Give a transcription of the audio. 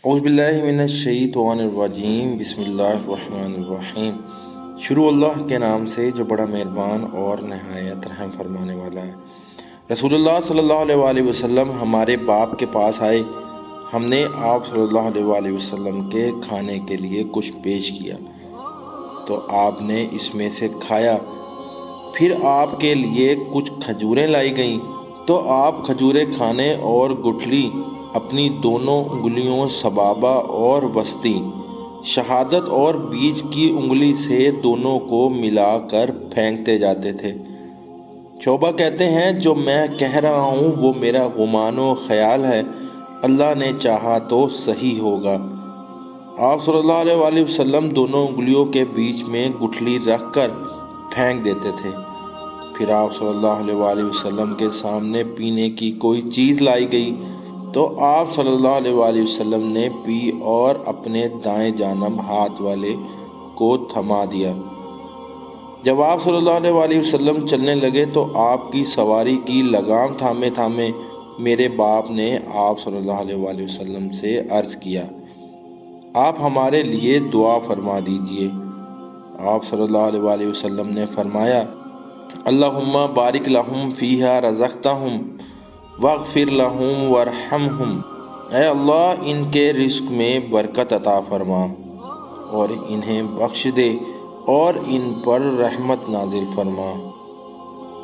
اعوذ باللہ من الشیطان الرجیم، بسم اللہ الرحمن الرحیم۔ شروع اللہ کے نام سے جو بڑا مہربان اور نہایت رحم فرمانے والا ہے۔ رسول اللہ صلی اللہ علیہ وآلہ وسلم ہمارے باپ کے پاس آئے۔ ہم نے آپ صلی اللہ علیہ وآلہ وسلم کے کھانے کے لیے کچھ پیش کیا تو آپ نے اس میں سے کھایا۔ پھر آپ کے لیے کچھ کھجوریں لائی گئیں تو آپ کھجوریں کھانے اور گٹھلی اپنی دونوں انگلیوں سبابہ اور وسطی شہادت اور بیچ کی انگلی سے دونوں کو ملا کر پھینکتے جاتے تھے۔ شعبہ کہتے ہیں جو میں کہہ رہا ہوں وہ میرا گمان و خیال ہے، اللہ نے چاہا تو صحیح ہوگا۔ آپ صلی اللہ علیہ وآلہ وسلم دونوں انگلیوں کے بیچ میں گٹھلی رکھ کر پھینک دیتے تھے۔ پھر آپ صلی اللہ علیہ وآلہ وسلم کے سامنے پینے کی کوئی چیز لائی گئی تو آپ صلی اللہ علیہ وآلہ وسلم نے پی اور اپنے دائیں جانب ہاتھ والے کو تھما دیا۔ جب آپ صلی اللہ علیہ وآلہ وسلم چلنے لگے تو آپ کی سواری کی لگام تھامے تھامے میرے باپ نے آپ صلی اللہ علیہ وآلہ وسلم سے عرض کیا، آپ ہمارے لیے دعا فرما دیجئے۔ آپ صلی اللہ علیہ وآلہ وسلم نے فرمایا، اللہم بارک لہم فیہا رزقتہم واغفر لہم وارحمہم۔ اے اللہ ان کے رزق میں برکت عطا فرما اور انہیں بخش دے اور ان پر رحمت نازل فرما۔